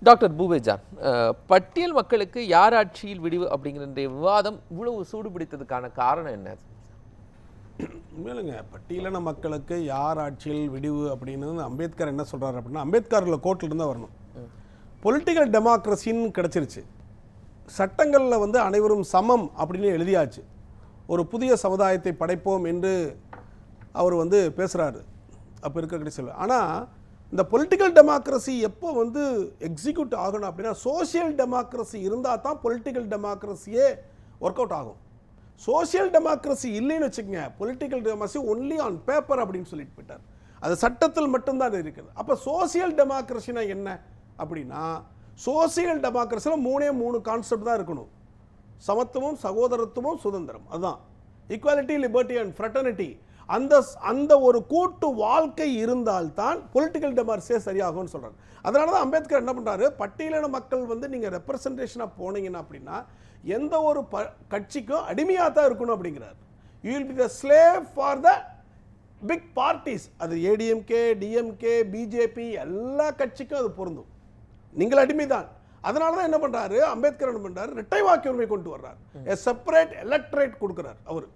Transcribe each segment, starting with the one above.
Doctor பூபேஜான், பட்டியல் மக்களுக்கு யார் ஆட்சியில் விடிவு அப்படிங்கிற விவாதம் இவ்வளவு சூடு பிடித்ததுக்கான காரணம் என்ன? உண்மையிலுங்க, பட்டியலின மக்களுக்கு யார் ஆட்சியில் விடிவு அப்படின்னு அம்பேத்கர் என்ன சொல்றாரு அப்படின்னா, அம்பேத்கரில் கோர்ட்டில் இருந்தால் வரணும். பொலிட்டிக்கல் டெமோக்ரஸின்னு கிடச்சிருச்சு. சட்டங்களில் வந்து அனைவரும் சமம் அப்படின்னு எழுதியாச்சு. ஒரு புதிய சமுதாயத்தை படைப்போம் என்று அவர் வந்து பேசுகிறாரு. அப்போ இருக்க கடைசியில். ஆனால் இந்த பொலிட்டிக்கல் டெமோக்ரஸி எப்போ வந்து எக்ஸிக்யூட் ஆகணும் அப்படின்னா, சோசியல் டெமோக்ரஸி இருந்தால் தான் பொலிட்டிக்கல் டெமோக்ரஸியே ஒர்க் அவுட் ஆகும். சோசியல் டெமோக்ரஸி இல்லைன்னு வச்சுக்கோங்க, political democracy only on paper அப்படின்னு சொல்லிட்டு போயிட்டார். அது சட்டத்தில் மட்டும்தான் இருக்கிறது. அப்போ சோசியல் டெமோக்ரஸினா என்ன அப்படின்னா, சோசியல் டெமோக்ரஸியில் மூணு கான்செப்ட் தான் இருக்கணும். சமத்துவம், சகோதரத்துவம், சுதந்திரம். அதுதான் ஈக்குவாலிட்டி, லிபர்ட்டி அண்ட் ஃப்ரெட்டர்னிட்டி. அந்த ஒரு கூட்டு வாழ்க்கை இருந்தால்தான் பொலிட்டிக்கல் டெமோக்ரஸியே சரியாகும்னு சொல்றாரு. அதனால தான் அம்பேத்கர் என்ன பண்றாரு, பட்டியலின மக்கள் வந்து நீங்க ரெப்ரசன்டேஷனாக போனீங்கன்னா அப்படின்னா எந்த ஒரு கட்சிக்கும் அடிமையாக தான் இருக்கணும் அப்படிங்கிறார். You will be the slave for the big parties. அது ஏடிஎம்கே, டிஎம்கே, பிஜேபி எல்லா கட்சிக்கும் அது பொருந்தும். நீங்கள் அடிமைதான். அதனால தான் என்ன பண்றாரு அம்பேத்கர், என்ன பண்றாரு, இரட்டை வாக்கு உரிமை கொண்டு வர்றார். செப்பரேட் எலக்ட்ரேட் கொடுக்கிறார் அவர்.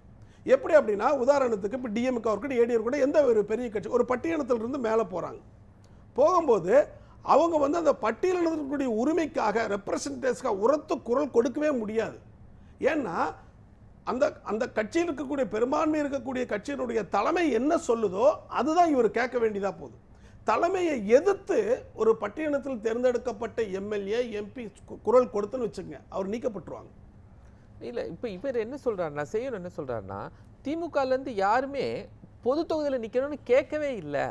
எப்படி அப்படின்னா, உதாரணத்துக்கு இப்போ டிஎம்கே இருக்கட்டும், ஏடிஎம் கூட எந்த ஒரு பெரிய கட்சி ஒரு பட்டியலினத்திலிருந்து மேலே போகிறாங்க. போகும்போது அவங்க வந்து அந்த பட்டியலினத்தினுடைய உரிமைக்காக ரெப்ரசன்டேஷனாக உரத்து குரல் கொடுக்கவே முடியாது. ஏன்னா அந்த கட்சியில் இருக்கக்கூடிய பெரும்பான்மை இருக்கக்கூடிய கட்சியினுடைய தலைமை என்ன சொல்லுதோ அதுதான் இவர் கேட்க வேண்டியதாக போகுது. தலைமையை எதிர்த்து ஒரு பட்டியலினத்தில் தேர்ந்தெடுக்கப்பட்ட எம்எல்ஏ, எம்பி குரல் கொடுத்துன்னு வச்சுங்க, அவர் நீக்கப்பட்டுருவாங்க. இல்லை, இப்போ இவர் என்ன சொல்கிறாருன்னா, செய்யணும் என்ன சொல்கிறாருன்னா, திமுகலேருந்து யாருமே பொது தொகுதியில் நிற்கணும்னு கேட்கவே இல்லை.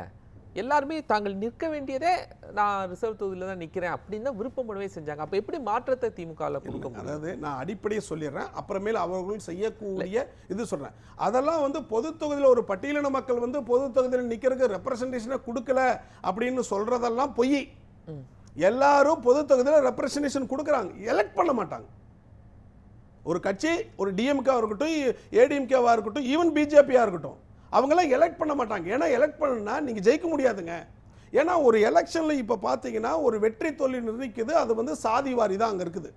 எல்லாருமே தாங்கள் நிற்க வேண்டியதே நான் ரிசர்வ் தொகுதியில் தான் நிற்கிறேன் அப்படின்னு தான் விருப்பப்படவே செஞ்சாங்க. அப்போ எப்படி மாற்றத்தை திமுகவில் கொடுக்க முடியும்? அதாவது நான் அடிப்படையை சொல்லிடுறேன், அப்புறமேல் அவர்கள் செய்யக்கூடிய இது சொல்கிறேன். அதெல்லாம் வந்து பொது தொகுதியில் ஒரு பட்டியலின மக்கள் வந்து பொது தொகுதியில் நிற்கிறதுக்கு ரெப்ரசன்டேஷனை கொடுக்கல அப்படின்னு சொல்கிறதெல்லாம் பொய். எல்லாரும் பொது தொகுதியில் ரெப்ரசன்டேஷன் கொடுக்குறாங்க, எலெக்ட் பண்ண மாட்டாங்க. ஒரு கட்சி, ஒரு டிஎம்கேவா இருக்கட்டும், ஏடிஎம்கேவா இருக்கட்டும், ஈவன் பிஜேபியா இருக்கட்டும், அவங்களாம் எலெக்ட் பண்ண மாட்டாங்க. ஏன்னா எலெக்ட் பண்ணா நீங்கள் ஜெயிக்க முடியாதுங்க. ஏன்னா ஒரு எலெக்ஷனில் இப்போ பார்த்தீங்கன்னா ஒரு வெற்றி தோல்வி நிர்ணயிக்குது, அது வந்து சாதி வாரி தான் அங்கே இருக்குது.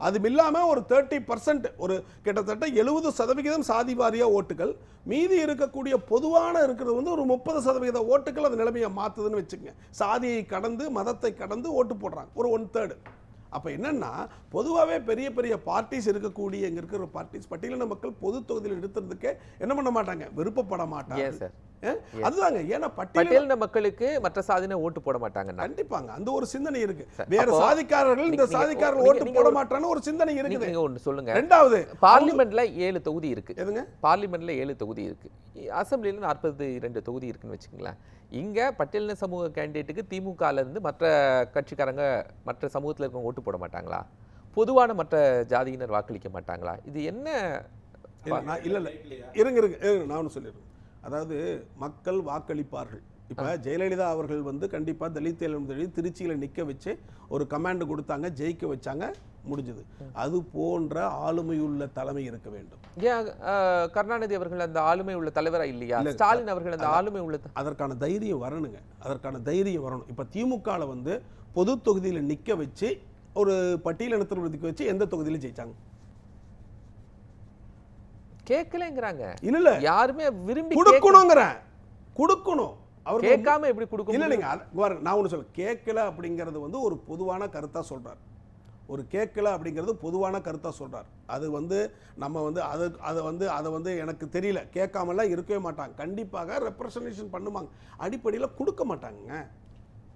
அது இல்லாமல் ஒரு 30%, ஒரு கிட்டத்தட்ட 70% சாதி வாரியா ஓட்டுகள், மீதி இருக்கக்கூடிய பொதுவான இருக்கிறது வந்து ஒரு 30% ஓட்டுகள் அந்த நிலைமையை மாற்றுதுன்னு வச்சுக்கோங்க. சாதியை கடந்து, மதத்தை கடந்து ஓட்டு போடுறாங்க ஒரு 1/3. அப்போ என்னன்னா, பொதுவாகவே பெரிய பெரிய பார்ட்டிஸ் இருக்கக்கூடிய இங்கே இருக்கிற பார்ட்டிஸ் பட்டியலின மக்கள் பொது தொகுதியில் எடுத்துறதுக்கு என்ன பண்ண மாட்டாங்க, விருப்பப்பட மாட்டாங்க. அதுதாங்க. ஏன்னா பட்டியலின மக்களுக்கு மற்ற சாதியின ஓட்டு போட மாட்டாங்க. கண்டிப்பாங்க, அந்த ஒரு சிந்தனை இருக்கு. வேற சாதிக்காரர்கள் இந்த சாதிக்காரர்கள் ஓட்டு போட மாட்டான்னு ஒரு சிந்தனை இருக்குது. நீங்க ஒன்று சொல்லுங்க. ரெண்டாவது, பார்லிமெண்ட்ல 7 தொகுதி இருக்கு. எதுங்க? பார்லிமெண்ட்ல 7 தொகுதி இருக்கு. அசம்பிளியில் 42 தொகுதி இருக்குன்னு வச்சுங்களேன். இங்க பட்டியலின சமூக கேண்டிடேட்டுக்கு திமுகல இருந்து மற்ற கட்சிக்காரங்க, மற்ற சமூகத்தில் இருக்கவங்க ஓட்டு போட மாட்டாங்களா? பொதுவான மற்ற ஜாதியினர் வாக்களிக்க மாட்டாங்களா? இது என்ன? இல்ல இருங்க, நான் ஒன்று சொல்லிடுறேன். அதாவது மக்கள் வாக்களிப்பார்கள். இப்போ ஜெயலலிதா அவர்கள் வந்து கண்டிப்பாக தலித் எழுதி திருச்சியில் நிற்க வச்சு ஒரு கமாண்ட் கொடுத்தாங்க, ஜெயிக்க வச்சாங்க, முடிஞ்சது. அது போன்ற ஆளுமையுள்ள தலைமை இருக்க வேண்டும். ஏன் கருணாநிதி அவர்கள் அந்த ஆளுமை உள்ள தலைவரா இல்லையா? ஸ்டாலின் அவர்கள் அந்த ஆளுமை உள்ள, அதற்கான தைரியம் வரணுங்க, அதற்கான தைரியம் வரணும். இப்போ திமுகவில் வந்து பொது தொகுதியில் நிற்க வச்சு ஒரு பட்டியலினத்தில் நிற்க வச்சு எந்த தொகுதியிலும் ஜெயிச்சாங்க? கேட்கலங்கறாங்க. இல்ல யாருமே விரும்பி கொடுக்கணும்ங்கறேன், கொடுக்கணும். அவர் கேட்காம எப்படி கொடுக்க இல்ல இல்லங்க, நான் ஒன்று சொல்ல, கேட்கல அப்படிங்கிறது வந்து ஒரு பொதுவான கருத்தா சொல்றார். ஒரு கேட்கல அப்படிங்கிறது பொதுவான கருத்தா சொல்றார். அது வந்து நம்ம வந்து அதை வந்து எனக்கு தெரியல, கேட்காமலாம் இருக்கவே மாட்டாங்க. கண்டிப்பாக ரெப்ரசன்டேஷன் பண்ணுவாங்க, அடிப்படையில் கொடுக்க மாட்டாங்க.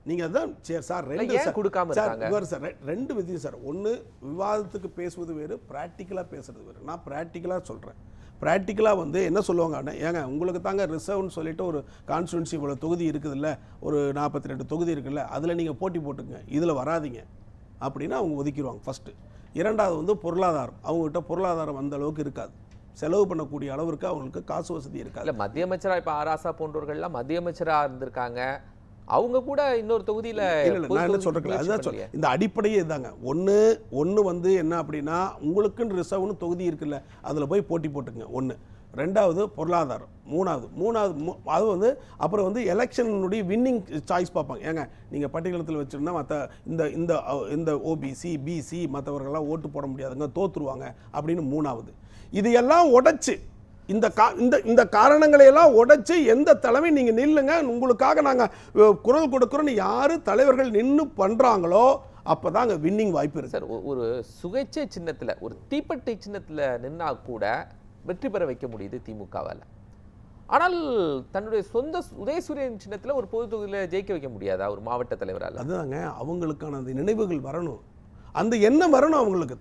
நீங்க அதான் சரி சார், ரெண்டு விதியும் சார். ஒன்று, விவாதத்துக்கு பேசுவது வேறு, ப்ராக்டிக்கலாக பேசுறது வேறு. நான் ப்ராக்டிக்கலாக சொல்கிறேன். ப்ராக்டிக்கலாக வந்து என்ன சொல்லுவாங்க, ஏங்க உங்களுக்கு தாங்க ரிசர்வ்னு சொல்லிட்டு ஒரு கான்ஸ்டிடுவன்சி இவ்வளோ தொகுதி இருக்குதுல்ல, ஒரு 42 தொகுதி இருக்குல்ல, அதில் நீங்கள் போட்டி போட்டுங்க, இதில் வராதிங்க அப்படின்னு அவங்க ஒதுக்கிடுவாங்க ஃபஸ்ட்டு. இரண்டாவது வந்து பொருளாதாரம், அவங்ககிட்ட பொருளாதாரம் அந்த அளவுக்கு இருக்காது, செலவு பண்ணக்கூடிய அளவிற்கு அவங்களுக்கு காசு வசதி இருக்காது. இல்லை, மத்திய அமைச்சராக இப்போ ஆராசா போன்றவர்கள்லாம் மத்திய அமைச்சராக இருந்திருக்காங்க, அவங்க கூட இன்னொரு தொகுதியில் நான் என்ன சொல்றேன், அதுதான் இந்த அடிப்படையே இதுதாங்க. ஒன்று வந்து என்ன அப்படின்னா, உங்களுக்குன்னு ரிசர்வ்னு தொகுதி இருக்குல்ல, அதில் போய் போட்டி போட்டுங்க. ஒன்று. ரெண்டாவது பொருளாதாரம், மூணாவது அது வந்து அப்புறம் வந்து எலெக்ஷனுடைய வின்னிங் சாய்ஸ் பார்ப்பாங்க. ஏங்க நீங்கள் பட்டியலத்தில் வச்சுருந்தா மற்ற இந்த ஓபிசி பிசி மற்றவர்கள்லாம் ஓட்டு போட முடியாதுங்க, தோற்றுருவாங்க அப்படின்னு மூணாவது. இது எல்லாம் உடைச்சு இந்த காரணங்களை எல்லாம் உடைச்சு எந்த தலைமை நீங்கள் நில்லுங்க, உங்களுக்காக நாங்கள் குரல் கொடுக்குறோன்னு யார் தலைவர்கள் நின்று பண்ணுறாங்களோ அப்போதாங்க வின்னிங் வாய்ப்பு இருக்கு. சார், ஒரு சுயேட்சை சின்னத்தில், ஒரு தீப்பெட்டி சின்னத்தில் நின்னா கூட வெற்றி பெற வைக்க முடியுது திமுகவால். ஆனால் தன்னுடைய சொந்த உதயசூரியன் சின்னத்தில் ஒரு பொது தொகுதியில் ஜெயிக்க வைக்க முடியாதா ஒரு மாவட்ட தலைவரால்? அதுதாங்க அவங்களுக்கான அந்த நினைவுகள் வரணும், அந்த எண்ணம் வரணும் அவங்களுக்கு.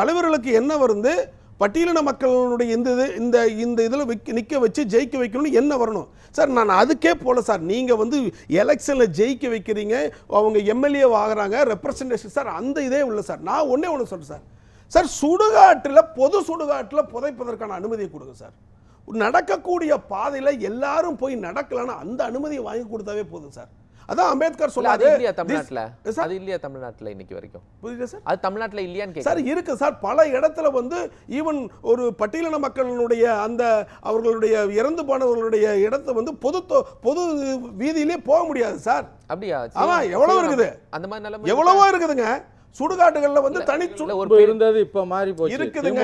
தலைவர்களுக்கு என்ன வந்து பட்டியலின மக்களுடைய இந்த இதில் நிற்க வச்சு ஜெயிக்க வைக்கணும்னு என்ன வரணும் சார். நான் அதுக்கே போல சார். நீங்கள் வந்து எலெக்ஷனில் ஜெயிக்க வைக்கிறீங்க, அவங்க எம்எல்ஏ ஆகிறாங்க, ரெப்ரசன்டேஷன் சார், அந்த இதே இல்லை சார். நான் ஒன்று சொல்கிறேன் சார், பொது சுடுகாட்டில் புதைப்பதற்கான அனுமதியை கொடுங்க சார். நடக்கக்கூடிய பாதையில் எல்லாரும் போய் நடக்கலான்னு அந்த அனுமதியை வாங்கி கொடுத்தாவே போதும் சார். அதான் அம்பேத்கர் சொல்லாரு. அது இல்லையா தமிழ்நாட்டில் இன்னைக்கு வரைக்கும்? புரியுது சார். அது தமிழ்நாட்டில் இல்லையான்னு சார் இருக்கு சார். பல இடத்துல வந்து ஈவன் ஒரு பட்டியலின மக்களுடைய அந்த அவர்களுடைய இறந்து போனவர்களுடைய இடத்தை வந்து பொது வீதியிலே போக முடியாது சார். அப்படியா? ஆமா, எவ்வளவு இருக்குது அந்த மாதிரி நிலைமை எவ்வளவோ இருக்குதுங்க. சுடுகாட்டுகள்ல வந்து தனி இருந்தது, இப்ப மாறி போச்சு. இருக்குதுங்க.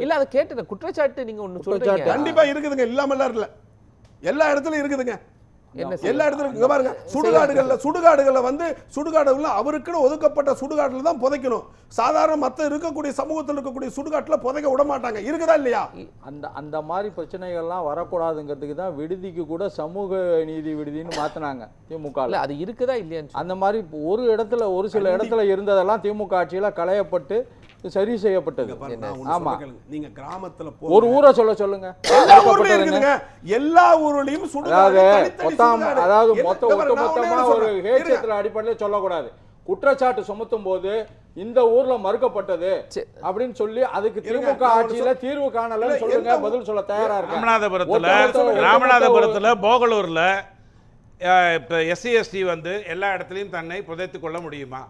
இல்ல அதை கேட்டு குற்றச்சாட்டு நீங்க ஒண்ணு சொல்றீங்க. கண்டிப்பா இருக்குதுங்க, இல்லாம இல்ல, எல்லா இடத்துலயும் இருக்குதுங்க. எல்லா இடத்துலயும் இங்க பாருங்க, சுடுகாடுகள்ல வந்து சுடுகாடுகள்ல அவருக்குன்னு ஒதுக்கப்பட்ட சுடுகாட்டுல தான் புதைக்கணும். சாதாரண மத்த இருக்கக்கூடிய சமூகத்தில் இருக்கக்கூடிய சுடுகாட்டுல புதைக்க விட மாட்டாங்க. இருக்குதா இல்லையா? அந்த மாதிரி பிரச்சனைகள்லாம் வரக்கூடாதுங்கிறதுக்கு தான் விடுதிக்கு கூட சமூக நீதி விடுதின்னு மாத்தினாங்க திமுக. அது இருக்குதா இல்லையான்னு அந்த மாதிரி ஒரு சில இடத்துல இருந்ததெல்லாம் திமுக ஆட்சியில களையப்பட்டு சரி செய்யப்பட்டது. ஆமா, நீங்க கிராமத்துல ஒரு ஊரை சொல்லுங்க. எல்லா ஊர்லயும் அதாவது ஒட்டுமொத்தமா ஒரு ஹேட்சத்துல அடிப்படையில் சொல்லக்கூடாது. குற்றச்சாட்டு சுமத்தும் போது இந்த ஊர்ல மறுக்கப்பட்டது அப்படின்னு சொல்லி அதுக்கு திமுக ஆட்சியில தீர்வு காணலன்னு சொல்லுங்க, பதில் சொல்ல தயாரா இருக்கு. ராமநாதபுரத்துல போகலூர்ல எஸ்சி எஸ்டி வந்து எல்லா இடத்துலயும் தன்னை புதைத்துக் கொள்ள முடியுமா?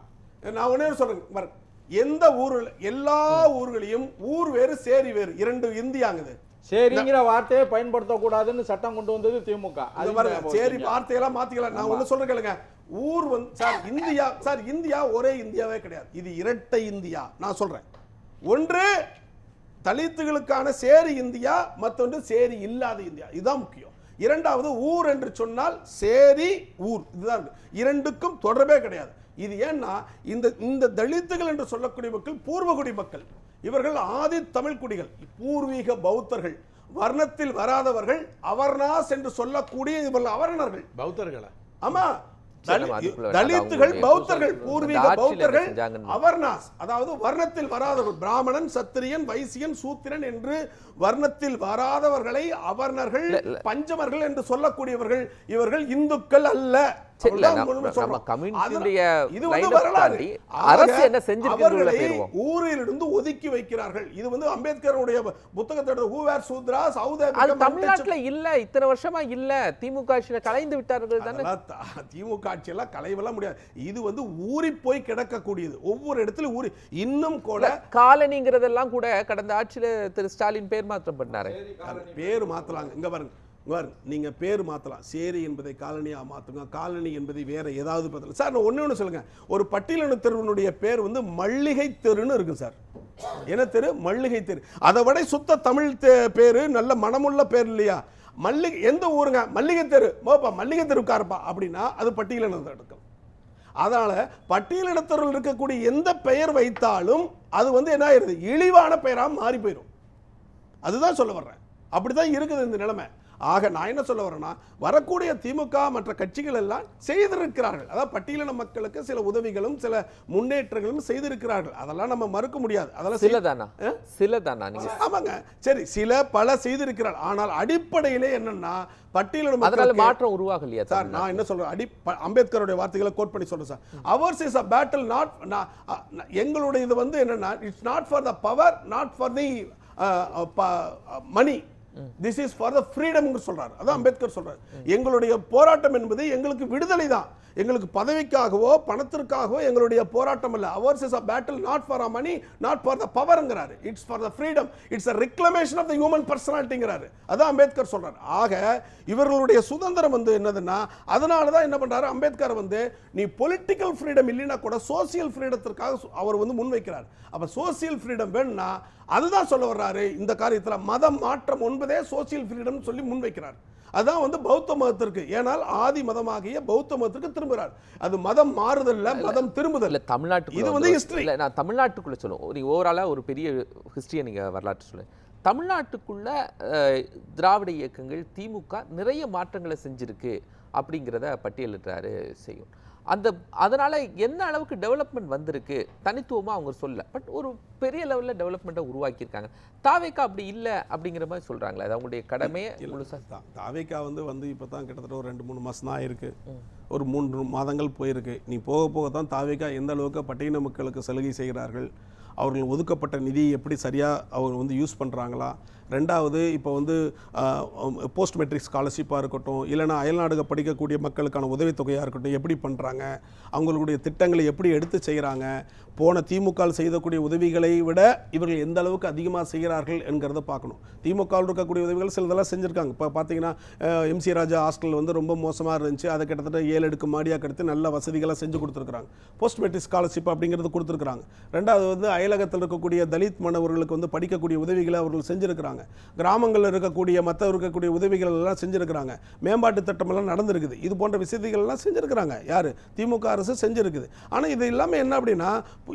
நான் ஒன்னே சொல்றேன், எந்த ஊர்ல எல்லா ஊர்களையும் ஊர் வேறு சேரி வேறு இரண்டு இந்தியாங்குது. சேரிங்கிற வார்த்தையை பயன்படுத்த கூடாதுன்னு சட்டம் கொண்டு வந்தது திமுக. சேரி வார்த்தையெல்லாம் மாத்திக்கலாம். நான் ஒண்ணு சொல்றேன் கேளுங்க. ஊர் வந்து இந்தியா ஒரே இந்தியாவே கிடையாது, இது இரட்டை இந்தியா. நான் சொல்றேன், ஒன்று தலித்துகளுக்கான சேரி இந்தியா, மற்றொன்று சேரி இல்லாத இந்தியா. இதுதான் முக்கியம். இரண்டாவது ஊர் என்று சொன்னால் சேரி ஊர், இதுதான். இரண்டுக்கும் தொடர்பே கிடையாது. இது ஏன்னா இந்த தலித்துகள் என்று சொல்லக்கூடிய மக்கள் பூர்வகுடி மக்கள். இவர்கள் ஆதி தமிழ் குடிகள், பூர்வீக பௌத்தர்கள், வர்ணத்தில் வராதவர்கள், அவர்னாஸ் என்று சொல்லக்கூடிய இவர்கள் அவர்ணர்கள். பௌத்தர்களா? ஆமா, தலித்துகள் பௌத்தர்கள், பூர்வீக பௌத்தர்கள், அவர்னாஸ் அதாவது வர்ணத்தில் வராதவர்கள். பிராமணன், சத்திரியன், வைசியன், சூத்திரன் என்று வர்ணத்தில் வராதவர்களை அவர்ணர்கள், பஞ்சமர்கள் என்று சொல்லக்கூடியவர்கள். இவர்கள் இந்துக்கள் அல்ல. ஊரிலிருந்து ஒதுக்கி வைக்கிறார்கள். இது வந்து அம்பேத்கருடைய புத்தகத்தோட தமிழ்நாட்டுல இல்ல, இத்தனை வருஷமா இல்ல. திமுக ஆட்சியில கலைந்து விட்டார்கள் தானே. திமுக ஆட்சியெல்லாம் கலைவெல்லாம் முடியாது. இது வந்து ஊறி போய் கிடக்கக்கூடியது. ஒவ்வொரு இடத்துல ஊறி இன்னும் கூட காலனிங்கிறதெல்லாம் கூட கடந்த ஆட்சியில திரு ஸ்டாலின் பேர் மாற்றம் பண்ணாரு. பேர் மாத்தலாங்க. இங்க பாருங்க, நீங்க பேர் மாத்தலாம். சேரி என்பதை காலனியா மாத்துங்க, காலனி என்பதை வேற ஏதாவது பதில். சார் நான் ஒண்ணு சொல்லுங்க, ஒரு பட்டியலின தெருவினுடைய பேர் வந்து மல்லிகை தெருன்னு இருக்கு சார். என்ன தெரு? மல்லிகை தெரு. அதை விட சுத்த தமிழ் பேரு, நல்ல மனமுள்ள பேர் இல்லையா? மல்லிகை எந்த ஊருங்க? மல்லிகை தெரு. மல்லிகை தெருக்காரப்பா அப்படின்னா அது பட்டியலினம் எடுக்கும். அதனால பட்டியலினத்தவர்கள் இருக்கக்கூடிய எந்த பெயர் வைத்தாலும் அது வந்து என்ன ஆயிருது? இழிவான பெயரா மாறி போயிடும். அதுதான் சொல்ல வர்றேன். அப்படிதான் இருக்குது இந்த நிலைமை. ஆக நான் என்ன சொல்ல வரேன்னா, வரக்கூடிய திமுக மற்ற கட்சிகள் எல்லாம் செய்திருக்கிறார்கள். அதாவது பட்டியலின மக்களுக்கு சில உதவிகளும் சில முன்னேற்றங்களும் செய்திருக்கிறார்கள். அதெல்லாம் நம்ம மறுக்க முடியாது. அதெல்லாம் சிலதானா? ஆமாங்க, சரி, பல செய்திருக்கிறார். ஆனால் அடிப்படையிலே என்னன்னா பட்டியலின மக்களுக்கு மாற்றம் உருவாகலையா சார்? நான் என்ன சொல்றேன், அம்பேத்கருடைய வார்த்தைகளை கோட் பண்ணி சொல்றேன் sir. Ours is a battle not, எங்களுடைய இது வந்து என்னன்னா, it's not for the power, not for the money, this is for the freedom சொல்றாரு. அதான் அம்பேத்கர் சொல்றாரு. எங்களுடைய போராட்டம் என்பது எங்களுக்கு விடுதலை தான். எங்களுக்கு பதவிக்காகவோ பணத்திற்காகவோ எங்களுடைய போராட்டம் இல்லை. ours is a battle not for our money, not for the powerங்கறாரு. it's for the freedom, it's a reclamation of the human personalityங்கறாரு. அதான் அம்பேத்கர் சொல்றாரு. ஆக இவர்களுடைய சுதந்திரம் வந்து என்னதுன்னா, அதனால தான் என்ன பண்றாரு அம்பேத்கர் வந்து நீ பொலிட்டிக்கல் ஃப்ரீடம் இல்லைன்னா கூட சோசியல் ஃப்ரீடத்திற்காக அவர் வந்து முன்வைக்கிறார். அப்ப சோசியல் ஃப்ரீடம் வேணும்னா அதுதான் சொல்ல வர்றாரு இந்த காரியத்துல. மதம் மாற்றம் என்பதே சோசியல் ஃப்ரீடம் சொல்லி முன்வைக்கிறார். அதான் வந்து பௌத்த மதத்திற்கு, ஏனால் ஆதி மதமாகிய பௌத்த மதத்திற்கு திரும்புகிறார். அது மதம் மாறுதல்ல, மதம் திரும்புதல். தமிழ்நாட்டுக்கு இது வந்து ஹிஸ்டரி. நான் தமிழ்நாட்டுக்குள்ள சொல்லுவோம். நீங்க ஓவராலா ஒரு பெரிய ஹிஸ்டரியை நீங்க வரலாற்று சொல்லுங்க. தமிழ்நாட்டுக்குள்ள திராவிட இயக்கங்கள் திமுக நிறைய மாற்றங்களை செஞ்சிருக்கு அப்படிங்கிறத பட்டியலிட்டாரு செய்யும். அதனால என்ன அளவுக்கு டெவலப்மெண்ட் வந்திருக்கு தனித்துவமா அவங்க சொல்ல, பட் ஒரு பெரிய லெவல்ல டெவலப்மெண்ட்டை உருவாக்கியிருக்காங்க. தாவேக்கா அப்படி இல்லை அப்படிங்கிற மாதிரி சொல்றாங்களே, அது அவங்களுடைய கடமையே. தாவேக்கா வந்து இப்போ தான் கிட்டத்தட்ட ஒரு 2-3 மாதம் தான் இருக்கு, ஒரு 3 மாதங்கள் போயிருக்கு. நீ போக போக தான் தாவேக்கா எந்த அளவுக்கு பட்டியலின மக்களுக்கு சலுகை செய்கிறார்கள், அவர்கள் ஒதுக்கப்பட்ட நிதி எப்படி சரியாக அவங்க வந்து யூஸ் பண்ணுறாங்களா. ரெண்டாவது இப்போ வந்து போஸ்ட் மெட்ரிக் ஸ்காலர்ஷிப்பாக இருக்கட்டும், இல்லைனா அயல்நாடுக படிக்கக்கூடிய மக்களுக்கான உதவித்தொகையாக இருக்கட்டும், எப்படி பண்ணுறாங்க, அவங்களுடைய திட்டங்களை எப்படி எடுத்து செய்கிறாங்க, போன திமுக செய்யக்கூடிய உதவிகளை விட இவர்கள் எந்த அளவுக்கு அதிகமாக செய்கிறார்கள் என்கிறத பார்க்கணும். திமுக இருக்கக்கூடிய உதவிகள் சிலதெல்லாம் செஞ்சுருக்காங்க. இப்போ பார்த்தீங்கன்னா எம்சி ராஜா ஹாஸ்டல் வந்து ரொம்ப மோசமாக இருந்துச்சு, அதை கிட்டத்தட்ட 7 அடுக்கு மாடியாக கெடுத்து நல்ல வசதிகளாக செஞ்சு கொடுத்துருக்குறாங்க. போஸ்ட் மெட்ரிக் ஸ்காலர்ஷிப் அப்படிங்கிறது கொடுத்துருக்குறாங்க. ரெண்டாவது வந்து அயலகத்தில் இருக்கக்கூடிய தலித் மாணவர்களுக்கு வந்து படிக்கக்கூடிய உதவிகளை அவர்கள் செஞ்சுருக்கிறாங்க. கிராமங்களில் இருக்கக்கூடிய மற்ற இருக்கக்கூடிய உதவிகள் எல்லாம் செஞ்சுருக்கிறாங்க. மேம்பாட்டு திட்டமெல்லாம் நடந்திருக்குது. இது போன்ற விஷயங்கள் எல்லாம் செஞ்சுருக்கிறாங்க. யார்? திமுக அரசு செஞ்சுருக்குது. ஆனால் இது இல்லாமல் என்ன அப்படின்னா,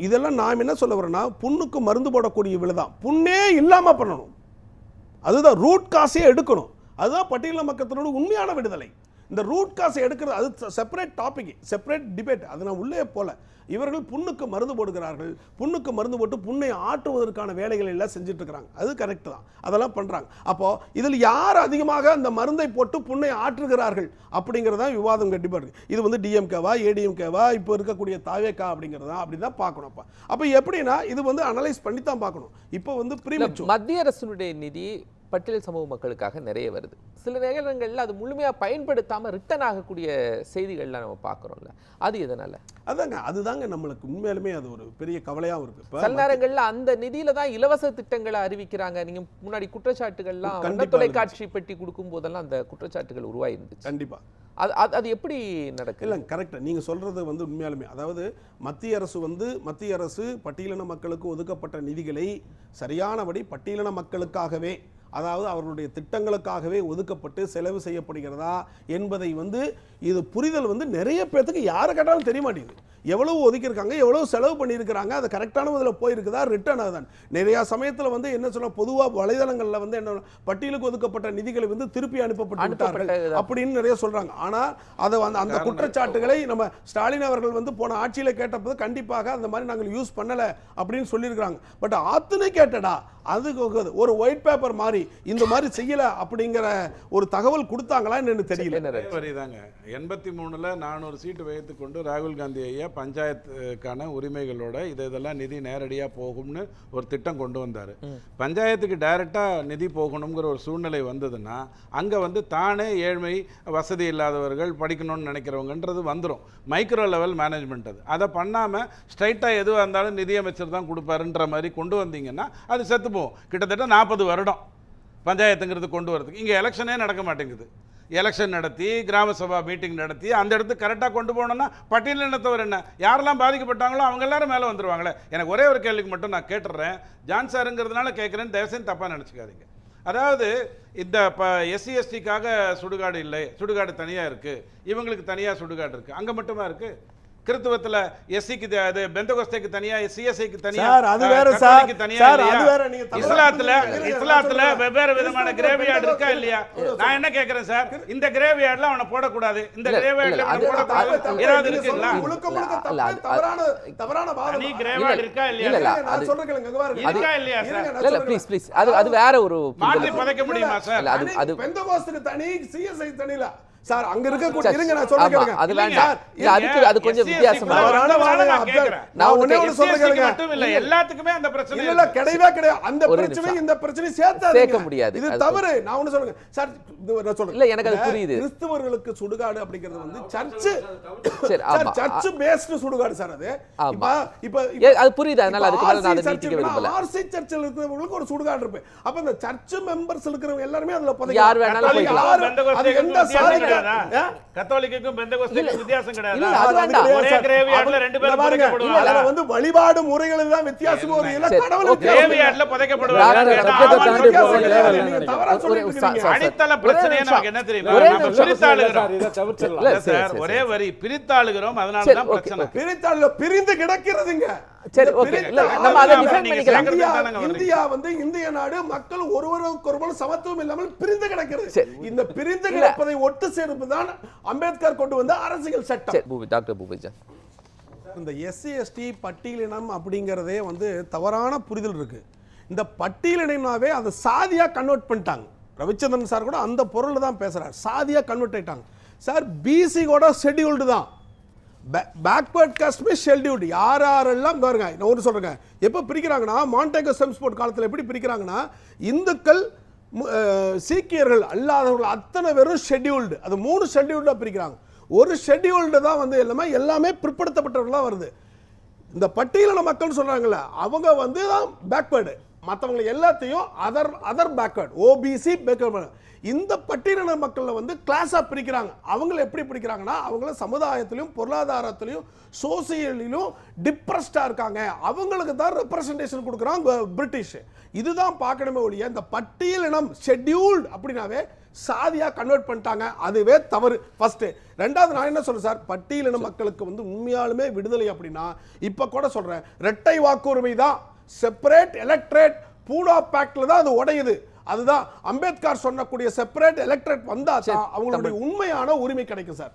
இதெல்லாம் நாம் என்ன சொல்ல வரோம்னா, புண்ணுக்கு மருந்து போடக்கூடிய விலைதான். புண்ணே இல்லாமல் பண்ணணும், அதுதான் ரூட் காசே எடுக்கணும். அதுதான் பட்டியலின மக்களோட உண்மையான விடுதலை. இந்த ரூட் காசை எடுக்கிறது அது செப்பரேட் டாபிக், செப்பரேட் டிபேட். அது நான் உள்ளே போல. இவர்கள் புண்ணுக்கு மருந்து போடுகிறார்கள், புண்ணுக்கு மருந்து போட்டு புண்ணை ஆற்றுவதற்கான வேலைகள் எல்லாம் செஞ்சுட்டு இருக்கிறாங்க. அது கரெக்ட் தான், அதெல்லாம் பண்றாங்க. அப்போ இதில் யார் அதிகமாக அந்த மருந்தை போட்டு புண்ணை ஆற்றுகிறார்கள் அப்படிங்கிறதா விவாதம் கண்டிப்பாக இருக்கு. இது வந்து டிஎம்கேவா ஏடிஎம்கேவா இப்போ இருக்கக்கூடிய தாவேக்கா அப்படிங்கிறதா அப்படிதான் பார்க்கணும். அப்போ எப்படின்னா இது வந்து அனலைஸ் பண்ணி தான் பார்க்கணும். இப்போ வந்து மத்திய அரசினுடைய நிதி பட்டியல் சமூக மக்களுக்காக நிறைய வருது. சில நேரங்களில் அது முழுமையாக பயன்படுத்தாமல் ரிட்டர்ன் ஆகக்கூடிய செய்திகள்லாம் நம்ம பார்க்குறோம்ல, அது எதனால? அதுதாங்க நம்மளுக்கு உண்மையிலுமே அது ஒரு பெரிய கவலையாகவும் இருக்கு. சில நேரங்களில் அந்த நிதியில தான் இலவச திட்டங்களை அறிவிக்கிறாங்க. நீங்க முன்னாடி குற்றச்சாட்டுகள்லாம் தொலைக்காட்சி பெட்டி கொடுக்கும் போதெல்லாம் அந்த குற்றச்சாட்டுகள் உருவாயிருந்துச்சு. கண்டிப்பா அது எப்படி நடக்குது? இல்லை, கரெக்டாக நீங்கள் சொல்கிறது வந்து உண்மையாலுமே, அதாவது மத்திய அரசு பட்டியலின மக்களுக்கு ஒதுக்கப்பட்ட நிதிகளை சரியானபடி பட்டியலின மக்களுக்காகவே, அதாவது அவர்களுடைய திட்டங்களுக்காகவே ஒதுக்கப்பட்டு செலவு செய்யப்படுகிறதா என்பதை வந்து இது புரிதல் வந்து நிறைய பேர்த்துக்கு யாரை கேட்டாலும் தெரிய மாட்டேங்குது. எவ்வளவு ஒதுக்கியிருக்காங்க, எவ்வளவு செலவு பண்ணியிருக்கிறாங்க, அது கரெக்டான இதில் போயிருக்குதா, ரிட்டர்ன் ஆகுதான். நிறையா சமயத்தில் வந்து என்ன சொல்ல, பொதுவாக வலைதளங்களில் வந்து என்ன பட்டியலுக்கு ஒதுக்கப்பட்ட நிதிகளை வந்து திருப்பி அனுப்பப்பட்டு அப்படின்னு நிறைய சொல்கிறாங்க. ஆனால் அதை அந்த குற்றச்சாட்டுகளை நம்ம ஸ்டாலின் அவர்கள் வந்து போன ஆட்சியில் கேட்டபோது கண்டிப்பாக அந்த மாதிரி நாங்கள் யூஸ் பண்ணலை அப்படின்னு சொல்லியிருக்கிறாங்க. பட் ஆத்துனை கேட்டடா அதுக்கு ஒரு ஒயிட் பேப்பர் மாதிரி இந்த மாதிரி செய்யல அப்படிங்கிற ஒரு தகவல் கொடுத்தாங்களா என்னன்னு தெரியல. 83ல் 400 சீட்டு வைத்துக் கொண்டு ராகுல் காந்தி ஐயா பஞ்சாயத்துக்கான உரிமைகளோட இதெல்லாம் நிதி நேரடியாக போகும்னு ஒரு திட்டம் கொண்டு வந்தார். பஞ்சாயத்துக்கு டைரெக்டாக நிதி போகணுங்கிற ஒரு சூழ்நிலை வந்ததுன்னா அங்கே வந்து தானே ஏழ்மை வசதி இல்லாதவர்கள் படிக்கணும்னு நினைக்கிறவங்கன்றது வந்துடும். மைக்ரோ லெவல் மேனேஜ்மெண்ட் அதை பண்ணாமல் ஸ்ட்ரைட்டாக எதுவாக இருந்தாலும் நிதியமைச்சர் தான் கொடுப்பாருன்ற மாதிரி கொண்டு வந்தீங்கன்னா அது செத்து போகும். கிட்டத்தட்ட 40 வருடம் பஞ்சாயத்துங்கிறது கொண்டு வரதுக்கு. இங்கே எலெக்ஷனே நடக்க மாட்டேங்குது. எலெக்ஷன் நடத்தி கிராம சபா மீட்டிங் நடத்தி அந்த இடத்துக்கு கரெக்டாக கொண்டு போனோம்னா பட்டியலினத்தவர் என்ன யாரெல்லாம் பாதிக்கப்பட்டாங்களோ அவங்க எல்லாரும் மேலே வந்துருவாங்களே. எனக்கு ஒரே ஒரு கேள்விக்கு மட்டும் நான் கேட்டுடுறேன், ஜான் சாருங்கிறதுனால கேட்குறேன்னு தயவுசெய்து தப்பாக நினச்சிக்காதீங்க. அதாவது இந்த SC/STக்காக சுடுகாடு இல்லை, சுடுகாடு தனியாக இருக்குது, இவங்களுக்கு தனியாக சுடுகாடு இருக்குது, அங்கே மட்டுமா இருக்குது? கிறிஸ்தவத்துல எஸ்சிக்கு அது பெந்தகோஸ்தேக்கு தனியா, சிஎஸ்ஐக்கு தனியா, கத்தோலிக்கு தனியா இல்லையா? இஸ்லாத்துல வெவ்வேறு விதமான கிரேவியார்டு இருக்கா இல்லையா? நான் என்ன கேக்குறேன் சார், இந்த கிரேவியார்ட்ல அவனை போடக்கூடாது, இந்த கிரேவியார்ட்ல அவனை போடக்கூடாது, ஏதாவது இருக்குங்களா? தவறான வாதம். நீ கிரேவியார்டு இருக்கா இல்லையா? நான் சொல்றேன் கேளுங்க, இருக்கா இல்லையா சார்? இல்ல ப்ளீஸ் ப்ளீஸ், அது வேற ஒரு மாற்றி பதைக்க முடியுமா சார்? அது பெந்தகோஸ்துக்கு தனி, சிஎஸ்ஐ தனில சார் அங்க இருக்க இருங்க நான் சொல்றேன் கேளுங்க. அது வேண்டாம். இல்ல அது கொஞ்சம் வித்தியாசமா நான் ஒண்ணே ஒண்ணு சொல்றேன் கேளுங்க. மட்டும் இல்ல எல்லாத்துக்குமே அந்த பிரச்சனை இல்ல கிடையவே கிடையாது. அந்த பிரச்சனை இந்த பிரச்சனை சேர்க்க முடியாது. இது தவறு. நான் ஒண்ணு சொல்றேன் சார், நான் சொல்றேன். இல்ல எனக்கு அது புரியுது. கிறிஸ்தவர்களுக்கு சுடுகாடு அப்படிங்கிறது வந்து சர்ச் சரி ஆமா சர்ச் பேஸ்ட் சுடுகாடு சார் அது. இப்ப அது புரியுது. அதனால அதுக்கு மேல நான் அதை நீட்டிக்க விரும்பல. ஆர்சி சர்ச்சில் இருக்கிறவங்களுக்கு ஒரு சுடுகாடு இருக்கு. அப்ப அந்த சர்ச் மெம்பர்ஸ் இருக்கிறவங்க எல்லாரும் அதுல புதைக்க யார் வேணாலும் போய்க்கலாம். அது எந்த சாதிக்கு கத்தோலிக்கும் பெந்தகோஸ்துக்கும் வித்தியாசம் கிடையாது. இல்ல அது வேண்டாம். ஒரே கிரேவியார்ட்ல ரெண்டு பேரும் புதைக்கப்படுவாங்க. அதுல வந்து வழிபாடு முறைகள் தான் வித்தியாசம். ஒரு இல்ல கடவுள் கிரேவியார்ட்ல புதைக்கப்படுவாங்க. அடித்தள பிரச்சனையே நமக்கு என்ன தெரியுமா? நம்ம பிரித்தாளுகிறோம். இல்ல சார் ஒரே வரி பிரித்தாளுகிறோம். அதனால தான் பிரச்சனை. பிரித்தாளுல பிரிந்து கிடக்கிறதுங்க. சரி ஓகே. இல்ல நம்ம அதை டிஃபைன் பண்ணிக்கலாம். இந்தியா வந்து இந்திய நாடு மக்கள் ஒருவருக்கொருவர் சமத்துவம் இல்லாமல் பிரிந்து கிடக்கிறது. இந்த பிரிந்து கிடப்பதை ஒட்டு சேர்ப்பதுதான் அம்பேத்கர் கொண்டு வந்த அரசியல் சட்டம். சரி டாக்டர் பூபேஜா, இந்த எஸ்சி எஸ்டி பட்டியலினம் அப்படிங்கிறதே வந்து தவறான புரிதல் இருக்கு. இந்த பட்டியலினாவே அதை சாதியா கன்வெர்ட் பண்ணிட்டாங்க. ரவிச்சந்திரன் சார் கூட அந்த பொருள் தான் பேசுறாரு. சாதியா கன்வெர்ட் ஆயிட்டாங்க சார். பிசி கூட ஷெட்யூல்டு தான், பேக்வர்ட் காஸ்ட்மே ஷெட்யூல்டு. யாரெல்லாம் பாருங்க, நான் ஒன்று சொல்றேங்க. எப்போ பிரிக்கிறாங்கன்னா மாண்டேகோ செம்ஸ்போர்ட் காலத்தில் எப்படி பிரிக்கிறாங்கன்னா இந்துக்கள் சீக்கியர்கள் அல்லாதவர்கள் அத்தனை பேரும் ஷெட்யூல்டு. அது 3 ஷெட்யூல்டா பிரிக்கிறாங்க. ஒரு ஷெட்யூல்டு தான் வந்து எல்லாமே பிற்படுத்தப்பட்டவர்களா வருது. இந்த பட்டியலின மக்கள் சொல்றாங்கல்ல அவங்க வந்து தான் பேக்வர்டு, மற்றவங்க எல்லாத்தையும் அதர் பேக்வர்ட், ஓபிசி பேக்வர்ட். இந்த பட்டியலின மக்கள் வந்து கிளாஸா பிரிக்கிறாங்க. அவங்களை எப்படி பிரிக்கிறாங்கன்னா அவங்கள சமுதாயத்திலும் பொருளாதாரத்திலும் சோசியலிலும் டிப்ரெஸ்டா இருக்காங்க, அவங்களுக்கு தான் ரெப்ரசன்டேஷன் கொடுக்குறாங்க பிரிட்டிஷ். இதுதான் பார்க்கணுமே ஒழிய இந்த பட்டியலினம் ஷெட்யூல்டு அப்படின்னாவே சாதியா கன்வெர்ட் பண்ணிட்டாங்க. அதுவே தவறு ஃபர்ஸ்ட். ரெண்டாவது நான் என்ன சொல்றேன் சார், பட்டியலின மக்களுக்கு வந்து உண்மையாலுமே விடுதலை அப்படின்னா இப்ப கூட சொல்றேன் இரட்டை வாக்குரிமை தான். செப்பரேட் எலக்ட்ரேட் பூடா பேக்ட்ல தான் அது உடையுது. அதுதான் அம்பேத்கர் சொன்னக்கூடிய செப்பரேட் எலக்ட்ரேட் வந்தா தான் அவங்களுடைய உண்மையான உரிமை கிடைக்கும் சார்.